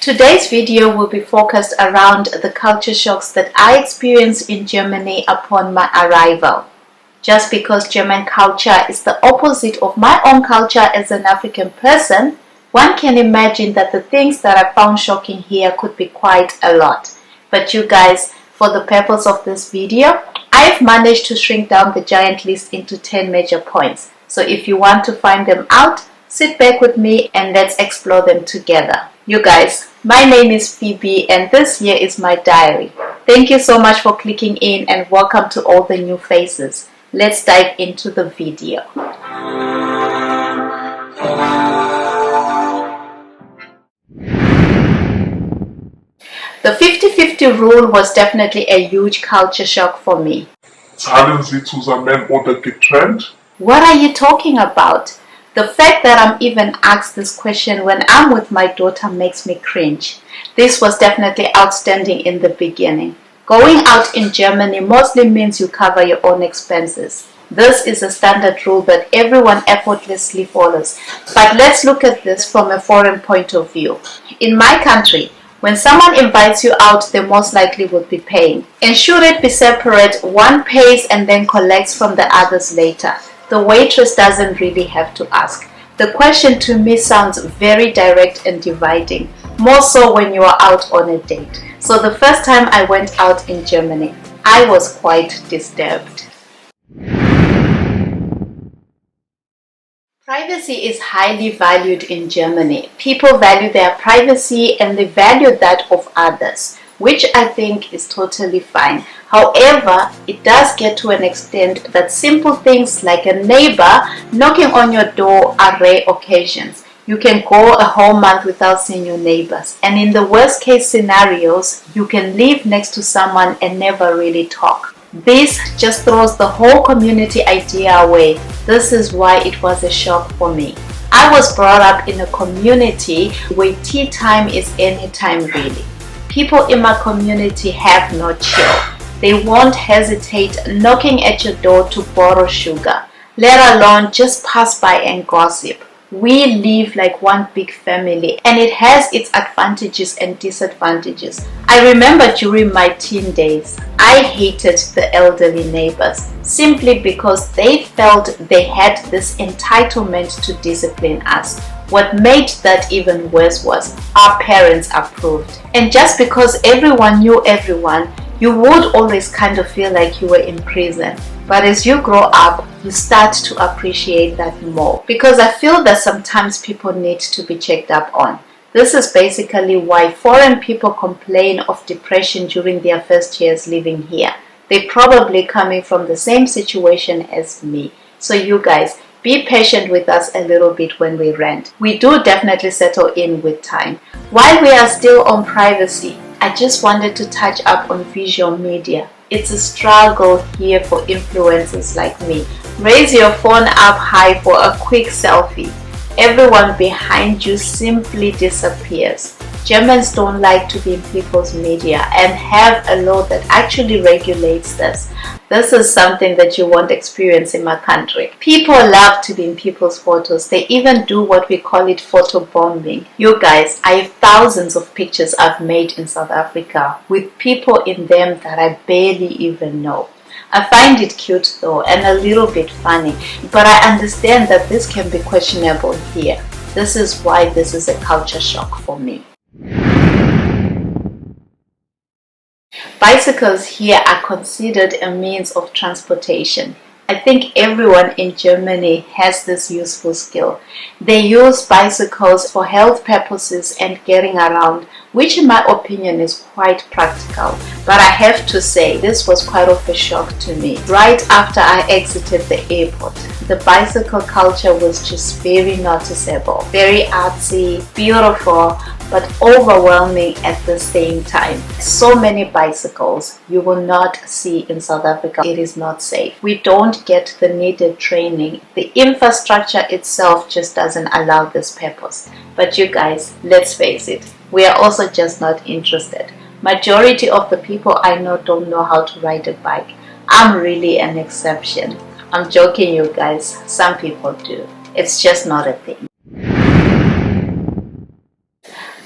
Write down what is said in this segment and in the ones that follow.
Today's video will be focused around the culture shocks that I experienced in Germany upon my arrival. Just because German culture is the opposite of my own culture as an African person, one can imagine that the things that I found shocking here could be quite a lot. But you guys, for the purpose of this video, I've managed to shrink down the giant list into 10 major points. So if you want to find them out, sit back with me and let's explore them together. You guys, my name is Phoebe and this here is my diary. Thank you so much for clicking in and welcome to all the new faces. Let's dive into the video. The 50-50 rule was definitely a huge culture shock for me. Zahlen Sie zusammen oder getrennt? What are you talking about? The fact that I'm even asked this question when I'm with my daughter makes me cringe. This was definitely outstanding in the beginning. Going out in Germany mostly means you cover your own expenses. This is a standard rule that everyone effortlessly follows. But let's look at this from a foreign point of view. In my country, when someone invites you out, they most likely would be paying. And should it be separate, one pays and then collects from the others later. The waitress doesn't really have to ask. The question to me sounds very direct and dividing, more so when you are out on a date. So the first time I went out in Germany, I was quite disturbed. Privacy is highly valued in Germany. People value their privacy and they value that of others, which I think is totally fine. However, it does get to an extent that simple things like a neighbor knocking on your door are rare occasions. You can go a whole month without seeing your neighbors, and in the worst case scenarios, you can live next to someone and never really talk. This just throws the whole community idea away. This is why it was a shock for me. I was brought up in a community where tea time is any time really. People in my community have no chill. They won't hesitate knocking at your door to borrow sugar, let alone just pass by and gossip. We live like one big family and it has its advantages and disadvantages. I remember during my teen days, I hated the elderly neighbors simply because they felt they had this entitlement to discipline us. What made that even worse was our parents approved. And just because everyone knew everyone, you would always kind of feel like you were in prison. But as you grow up, you start to appreciate that more. Because I feel that sometimes people need to be checked up on. This is basically why foreign people complain of depression during their first years living here. They're probably coming from the same situation as me. So you guys, be patient with us a little bit when we rant. We do definitely settle in with time. While we are still on privacy, I just wanted to touch up on visual media. It's a struggle here for influencers like me. Raise your phone up high for a quick selfie. Everyone behind you simply disappears. Germans don't like to be in people's media and have a law that actually regulates this. This is something that you won't experience in my country. People love to be in people's photos. They even do what we call it photo bombing. You guys, I have thousands of pictures I've made in South Africa with people in them that I barely even know. I find it cute though and a little bit funny, but I understand that this can be questionable here. This is why this is a culture shock for me. Bicycles here are considered a means of transportation. I think everyone in Germany has this useful skill. They use bicycles for health purposes and getting around, which in my opinion is quite practical. But I have to say, this was quite of a shock to me. Right after I exited the airport, the bicycle culture was just very noticeable, very artsy, beautiful, but overwhelming at the same time. So many bicycles you will not see in South Africa. It is not safe. We don't get the needed training. The infrastructure itself just doesn't allow this purpose. But you guys, let's face it, we are also just not interested. Majority of the people I know don't know how to ride a bike. I'm really an exception. I'm joking, you guys. Some people do. It's just not a thing.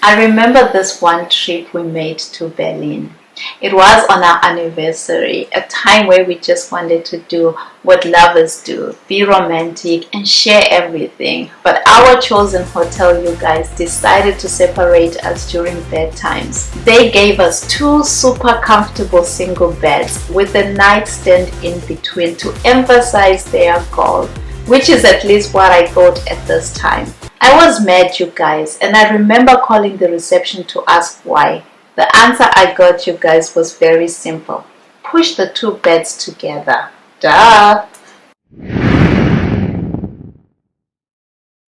I remember this one trip we made to Berlin. It was on our anniversary, a time where we just wanted to do what lovers do, be romantic and share everything. But our chosen hotel, you guys, decided to separate us during bedtimes. They gave us 2 super comfortable single beds with a nightstand in between to emphasize their goal, which is at least what I thought at this time. I was mad, you guys, and I remember calling the reception to ask why. The answer I got, you guys, was very simple. Push the 2 beds together. Duh!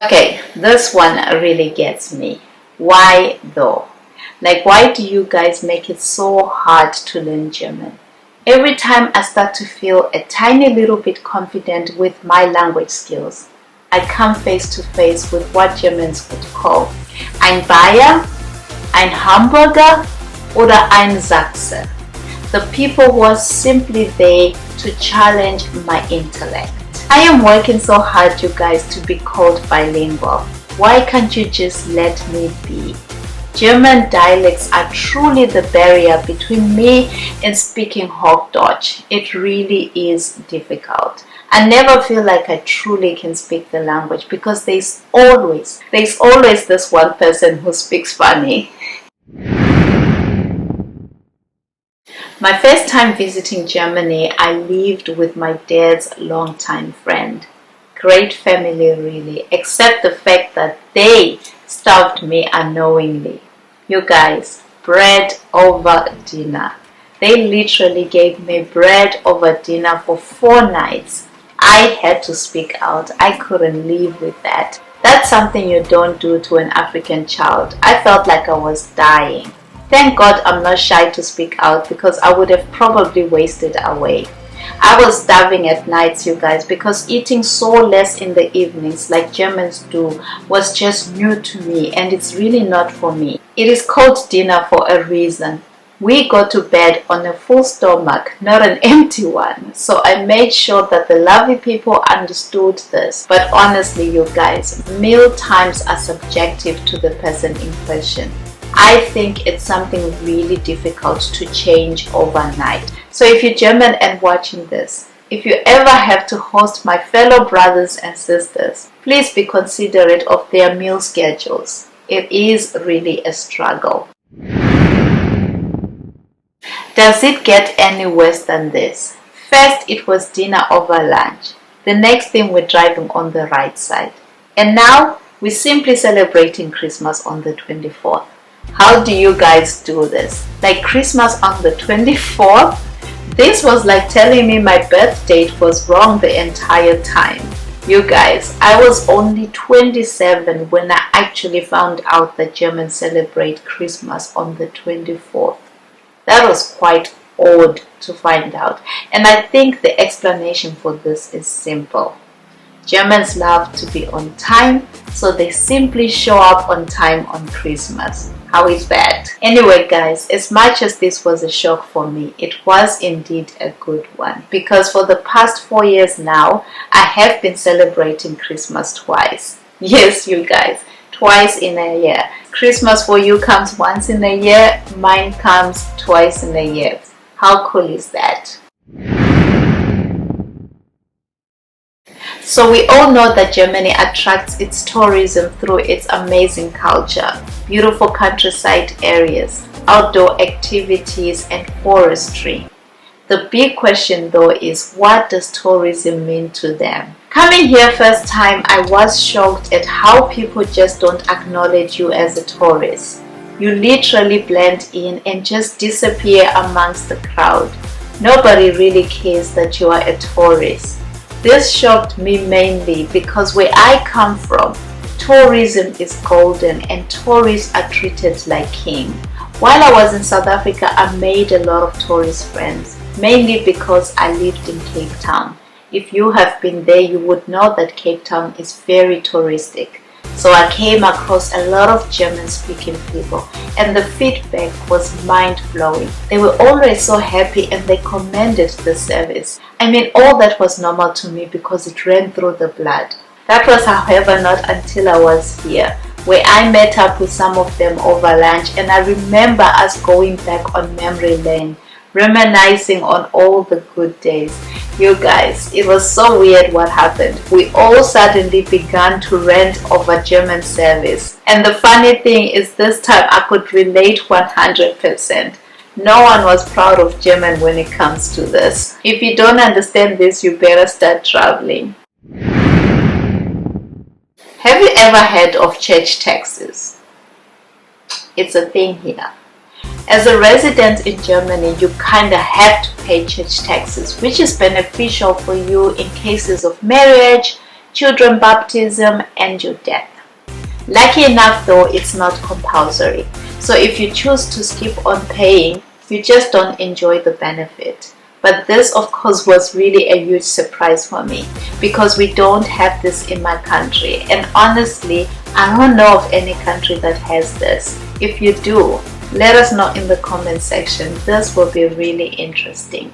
Okay, this one really gets me. Why though? Like, why do you guys make it so hard to learn German? Every time I start to feel a tiny little bit confident with my language skills, I come face to face with what Germans would call ein Bayer, ein Hamburger, oder ein Sachse. The people who are simply there to challenge my intellect. I am working so hard, you guys, to be called bilingual. Why can't you just let me be? German dialects are truly the barrier between me and speaking Hochdeutsch. It really is difficult. I never feel like I truly can speak the language because there's always this one person who speaks funny. My first time visiting Germany, I lived with my dad's longtime friend. Great family really, except the fact that they starved me unknowingly. You guys, bread over dinner. They literally gave me bread over dinner for 4 nights. I had to speak out. I couldn't live with that. That's something you don't do to an African child. I felt like I was dying. Thank God I'm not shy to speak out because I would have probably wasted away. I was starving at nights, you guys, because eating so less in the evenings like Germans do was just new to me, and it's really not for me. It is called dinner for a reason. We go to bed on a full stomach, not an empty one. So I made sure that the lovely people understood this. But honestly, you guys, meal times are subjective to the person in question. I think it's something really difficult to change overnight. So if you're German and watching this, if you ever have to host my fellow brothers and sisters, please be considerate of their meal schedules. It is really a struggle. Does it get any worse than this? First, it was dinner over lunch. The next thing, we're driving on the right side. And now, we're simply celebrating Christmas on the 24th. How do you guys do this? Like Christmas on the 24th? This was like telling me my birth date was wrong the entire time. You guys, I was only 27 when I actually found out that Germans celebrate Christmas on the 24th. That was quite odd to find out. And I think the explanation for this is simple. Germans love to be on time, so they simply show up on time on Christmas. How is that? Anyway guys, as much as this was a shock for me, it was indeed a good one. Because for the past 4 years now, I have been celebrating Christmas twice. Yes, you guys, twice in a year. Christmas for you comes once in a year, mine comes twice in a year. How cool is that? So we all know that Germany attracts its tourism through its amazing culture, beautiful countryside areas, outdoor activities and forestry. The big question though is, what does tourism mean to them? Coming here first time, I was shocked at how people just don't acknowledge you as a tourist. You literally blend in and just disappear amongst the crowd. Nobody really cares that you are a tourist. This shocked me mainly because where I come from, tourism is golden and tourists are treated like king. While I was in South Africa, I made a lot of tourist friends, mainly because I lived in Cape Town. If you have been there, you would know that Cape Town is very touristic. So I came across a lot of German-speaking people and the feedback was mind-blowing. They were always so happy and they commended the service. I mean, all that was normal to me because it ran through the blood. That was, however, not until I was here. where I met up with some of them over lunch, and I remember us going back on memory lane, reminiscing on all the good days. You guys, it was so weird what happened. We all suddenly began to rant over German service, and the funny thing is this time I could relate 100%. No one was proud of German when it comes to this. If you don't understand this, you better start traveling. Have you ever heard of church taxes? It's a thing here. As a resident in Germany, you kinda have to pay church taxes, which is beneficial for you in cases of marriage, children baptism, and your death. Lucky enough though, it's not compulsory. So if you choose to skip on paying, you just don't enjoy the benefit. But this of course was really a huge surprise for me, because we don't have this in my country, and honestly I don't know of any country that has this. If you do, let us know in the comment section. This will be really interesting.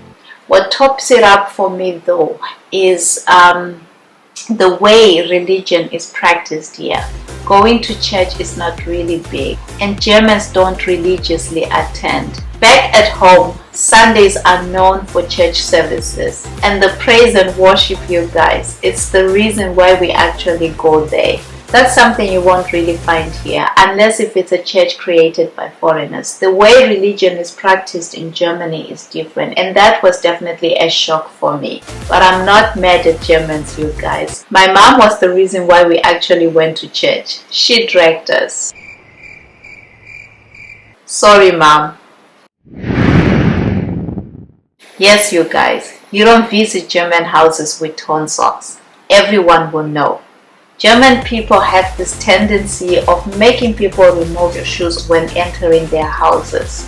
What tops it up for me though is the way religion is practiced here. Going to church is not really big, and Germans don't religiously attend. Back at home, Sundays are known for church services, and the praise and worship, you guys, it's the reason why we actually go there. That's something you won't really find here, unless if it's a church created by foreigners. The way religion is practiced in Germany is different, and that was definitely a shock for me. But I'm not mad at Germans, you guys. My mom was the reason why we actually went to church. She dragged us. Sorry, Mom. Yes, you guys, you don't visit German houses with torn socks. Everyone will know. German people have this tendency of making people remove your shoes when entering their houses.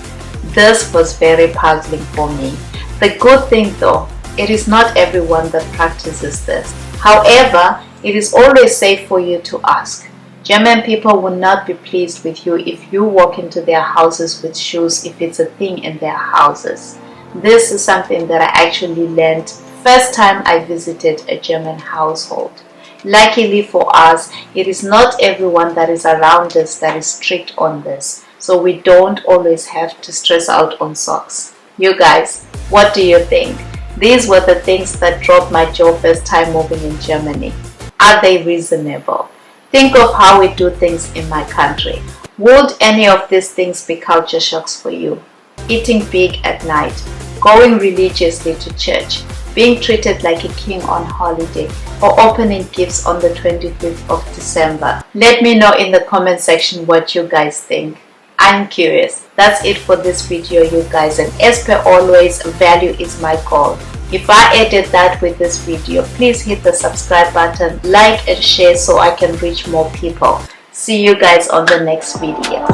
This was very puzzling for me. The good thing though, it is not everyone that practices this. However, it is always safe for you to ask. German people will not be pleased with you if you walk into their houses with shoes, if it's a thing in their houses. This is something that I actually learned first time I visited a German household. Luckily for us, it is not everyone that is around us that is strict on this, so we don't always have to stress out on socks. You guys, what do you think? These were the things that dropped my jaw first time moving in Germany. Are they reasonable? Think of how we do things in my country. Would any of these things be culture shocks for you? Eating big at night, going religiously to church, being treated like a king on holiday, or opening gifts on the 25th of December. Let me know in the comment section what you guys think. I'm curious. That's it for this video, you guys, and as per always, value is my goal. If I added that with this video, please hit the subscribe button, like and share so I can reach more people. See you guys on the next video.